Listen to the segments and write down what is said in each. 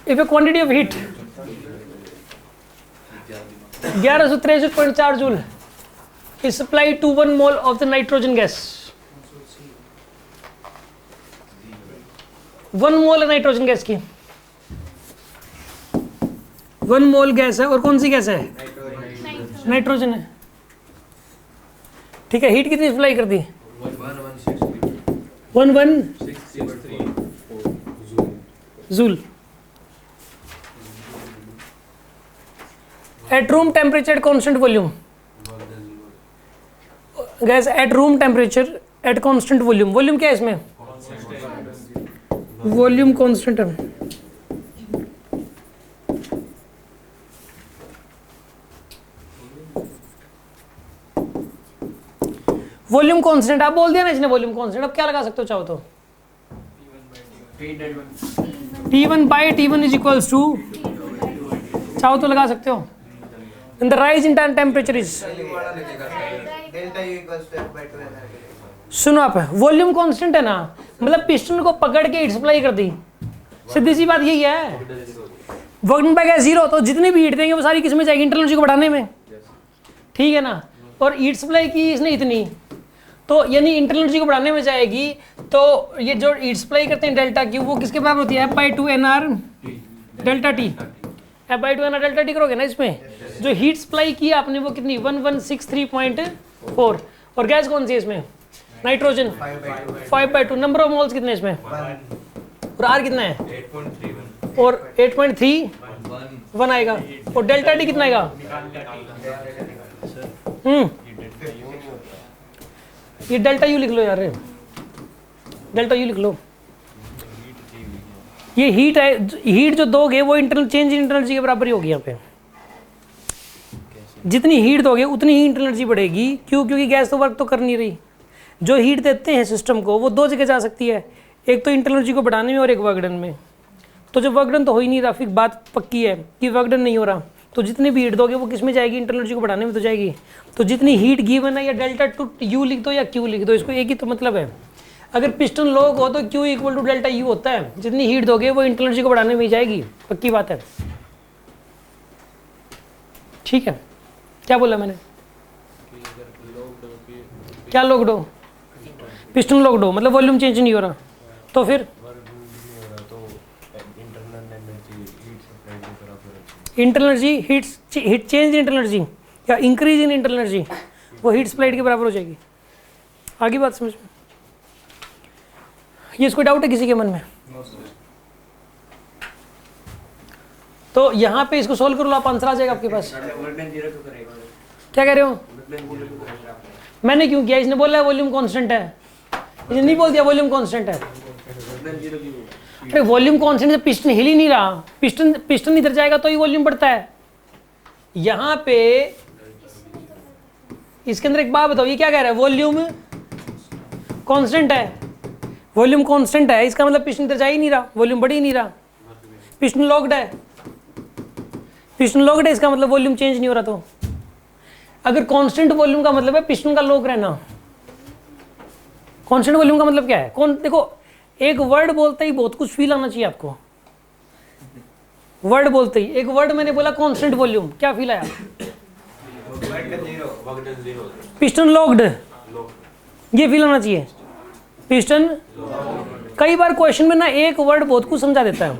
If a quantity of heat 1163.4 joule is supplied to 1 mole of the nitrogen gas, 1 मोल है nitrogen gas की, 1 मोल gas है और कौन सी gas है? नाइट्रोजन है। ठीक है, हीट कितनी सप्लाई कर दी? 1163 joule. At room temperature constant volume, gas at room temperature at constant volume, volume क्या है इसमें? वॉल्यूम कांस्टेंट है। वॉल्यूम कांस्टेंट आप बोल दिया ना इसने, वॉल्यूम कांस्टेंट। अब क्या लगा सकते हो चाहो तो? T1/T1 इज इक्वल्स टू, चाहो तो लगा सकते हो, in the rise in temperature is, सुनो आप, वॉल्यूम कांस्टेंट है ना, मतलब पिस्टन को पकड़ के हीट सप्लाई कर दी, सीधी सी बात यही है। वर्क बाय गैस 0, तो जितनी भी हीट देंगे वो सारी किसमें जाएगी? इंटरनल एनर्जी को बढ़ाने में, ठीक है ना। और हीट सप्लाई की इसने इतनी, तो यानी इंटरनल एनर्जी को बढ़ाने में जाएगी। तो ये जो हीट सप्लाई करते हैं डेल्टा क्यू, वो किसके बराबर होती है? F/2 NR delta T. F/2 NR delta T करोगे ना इसमें, जो हीट सप्लाई की आपने वो कितनी? 1163.4। और गैस कौन सी है इसमें? नाइट्रोजन 5/2। नंबर ऑफ मोल्स कितने इसमें? और आर कितना है? 8.31 और 8.31 आएगा। और डेल्टा टी कितना आएगा? ये डेल्टा यू लिख लो यार, डेल्टा यू लिख लो। ये हीट है, हीट जो दोगे वो internal change in internal energy के बराबर ही होगी। यहाँ पे जितनी हीट दोगे उतनी ही इंटरनल एनर्जी बढ़ेगी। क्यों? क्योंकि गैस तो वर्क तो कर नहीं रही। जो हीट देते हैं सिस्टम को वो दो जगह जा सकती है, एक तो इंटरनल एनर्जी को बढ़ाने में और एक वर्क डन में। तो जब वर्क डन तो हो ही नहीं रहा, फिर बात पक्की है कि वर्क डन नहीं हो रहा, तो जितनी भी हीट दोगे वो किस में जाएगी? इंटरनल एनर्जी को बढ़ाने में तो जाएगी। तो जितनी हीट गिवन है, या डेल्टा टू यू लिख दो या क्यू लिख दो, इसको एक ही तो मतलब है। अगर पिस्टन लोग हो तो Q equal to delta U होता है। जितनी हीट दोगे वो इंटरनल एनर्जी को बढ़ाने में ही जाएगी, पक्की बात है। ठीक है, क्या बोला मैंने? क्या लॉक्ड हो? पिस्टन लॉक्ड हो मतलब वॉल्यूम चेंज नहीं हो रहा, तो फिर internal energy heat change in internal energy या इंक्रीज इन इंटरनल एनर्जी वो हीट सप्लाइड के बराबर हो जाएगी। आगे बात समझ में? ये इसको डाउट है किसी के मन में? तो यहाँ पे इसको सोल्व कर लो आप, आंसर आ जाएगा आपके पास। क्या कह रहे हो? मैंने क्यों किया? इसने बोला है वॉल्यूम कांस्टेंट है, इसने नहीं बोल दिया वॉल्यूम कांस्टेंट है। अरे वॉल्यूम कांस्टेंट से पिस्टन हिल ही नहीं रहा, पिस्टन इधर जाएगा तो ही वॉल्यूम बढ़ता है। यहाँ पे इसके अंदर एक बात बताओ, ये क्या कह रहा है? वॉल्यूम कांस्टेंट है, वॉल्यूम कांस्टेंट है, इसका मतलब पिस्टन इधर जा ही नहीं रहा, वॉल्यूम बढ़ ही नहीं रहा। पिस्टन लॉक्ड है, पिस्टन लॉक्ड है, इसका मतलब वॉल्यूम चेंज नहीं हो रहा। तो अगर कांस्टेंट वॉल्यूम का मतलब है पिस्टन का लॉक रहना। कांस्टेंट वॉल्यूम का मतलब क्या है? देखो, एक वर्ड बोलते ही बहुत कुछ फील आना चाहिए आपको। वर्ड बोलते ही एक वर्ड मैंने बोला कांस्टेंट वॉल्यूम, क्या फील आया? पिस्टन लॉक्ड, ये फील आना चाहिए। पिस्टन, कई बार क्वेश्चन में ना एक वर्ड बहुत कुछ समझा देता है।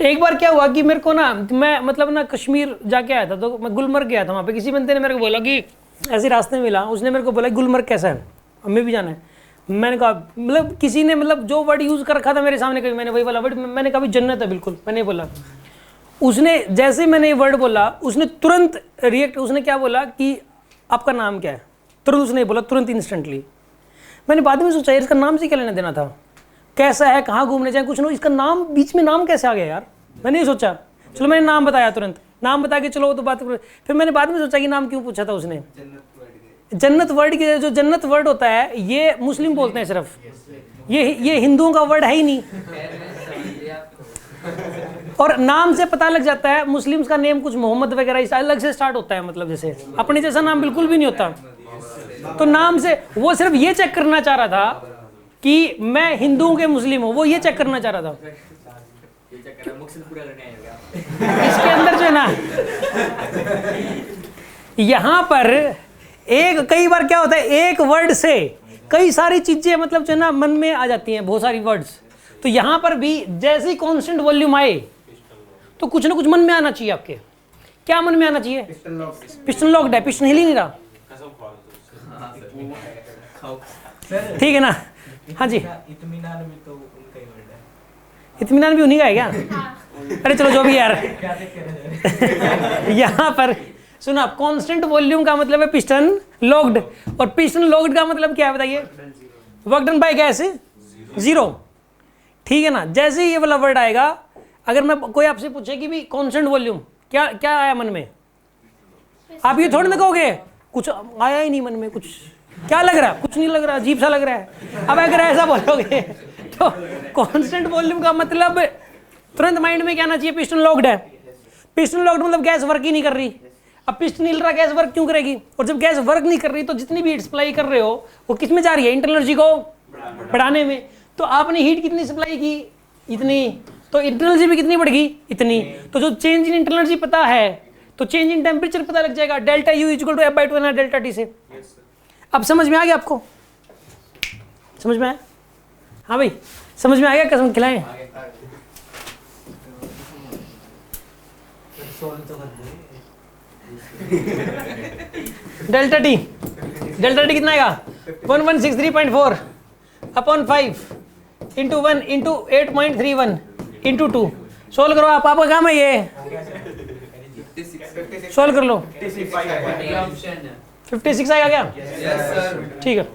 एक बार क्या हुआ कि मेरे को ना, मैं मतलब ना कश्मीर जाके आया था, तो मैं गुलमर्ग गया था। वहाँ पे किसी बंदे ने मेरे को बोला कि ऐसे रास्ते में मिला, उसने मेरे को बोला गुलमर्ग कैसा है, हमें भी जाना है। मैंने कहा, मतलब किसी ने मतलब जो वर्ड यूज़ कर रखा था मेरे सामने, कभी मैंने वही वाला वर्ड, मैंने कहा भी जन्नत है बिल्कुल, मैंने बोला। उसने जैसे मैंने ये वर्ड बोला, उसने तुरंत रिएक्ट, उसने क्या बोला कि आपका नाम क्या है? तुरंत उसने बोला, तुरंत इंस्टेंटली। मैंने बाद में सोचा इसका नाम से क्या लेना देना था, कैसा है, कहाँ घूमने जाए, कुछ ना, इसका नाम बीच में नाम कैसे आ गया यार? मैंने ये सोचा, चलो मैंने नाम बताया, तुरंत नाम बता के चलो तो बात। फिर मैंने बाद में सोचा कि नाम क्यों पूछा था उसने। जन्नत वर्ड के, जो जन्नत वर्ड होता है ये मुस्लिम बोलते हैं सिर्फ, ये हिंदुओं का वर्ड है ही नहीं। और नाम से पता लग जाता है, मुस्लिम्स का नेम कुछ मोहम्मद वगैरह इस अलग से स्टार्ट होता है, मतलब जैसे अपने जैसा नाम बिल्कुल भी नहीं होता। तो नाम से वो सिर्फ ये चेक करना चाह रहा था कि मैं हिंदू के मुस्लिम हूं, वो ये चेक करना चाह रहा था। इसके अंदर जो है ना, यहां पर एक कई बार क्या होता है, एक वर्ड से कई सारी चीजें मतलब जो है ना मन में आ जाती हैं, बहुत सारी वर्ड्स। तो यहां पर भी जैसे ही कांस्टेंट वॉल्यूम आए तो कुछ ना कुछ मन में आना चाहिए। आपके क्या मन में आना चाहिए? पिस्टन लॉक्ड है, पिस्टन हिल ही नहीं रहा, ठीक है ना? हाँ जी, इत्मीनान भी तो उनका ही वर्ड है। इत्मीनान भी उन्हीं का है क्या? अरे चलो जो भी यार। यहाँ पर सुनो, आप कांस्टेंट वॉल्यूम का मतलब है पिस्टन लॉक्ड, और पिस्टन लॉक्ड का मतलब क्या है बताइए? Work done by gas zero, ठीक है ना? जैसे ही ये वाला वर्ड आएगा, अगर मैं कोई आपसे पूछे कि भी कांस्टेंट वॉल्यूम क्या क्या आया मन में, आप ये थोड़ी ना कहोगे कुछ आया ही नहीं मन में, कुछ क्या लग रहा है, कुछ नहीं लग रहा, अजीब सा लग रहा है। अब अगर ऐसा बोलोगे तो कांस्टेंट वॉल्यूम का मतलब तुरंत माइंड में क्या आना चाहिए? पिस्टन लॉक्ड है। पिस्टन लॉक्ड मतलब गैस वर्क ही नहीं कर रही। अब पिस्टन हिल रहा, गैस वर्क क्यों करेगी? और जब गैस वर्क नहीं कर रही तो जितनी भी हीट सप्लाई कर रहे हो वो किस में जा रही है? इंटरनल एनर्जी को बढ़ाने में। तो आपने हीट कितनी सप्लाई की? इतनी, तो इंटरनल एनर्जी भी कितनी बढ़ेगी? इतनी। तो जो चेंज इन इंटरनल एनर्जी पता है तो चेंज इन टेम्परेचर पता लग जाएगा, delta U equal to F/2 ना डेल्टा टी से। अब समझ में आ गया आपको? समझ में आया? हाँ भाई समझ में आ गया? कसम खिलाएं? डेल्टा टी कितना आएगा? 1163.4 upon 5 into 1 into 8.31 into 2। Solve करो आप, आपका काम है ये, सोल्व कर लो। 56 आएगा क्या? ठीक है।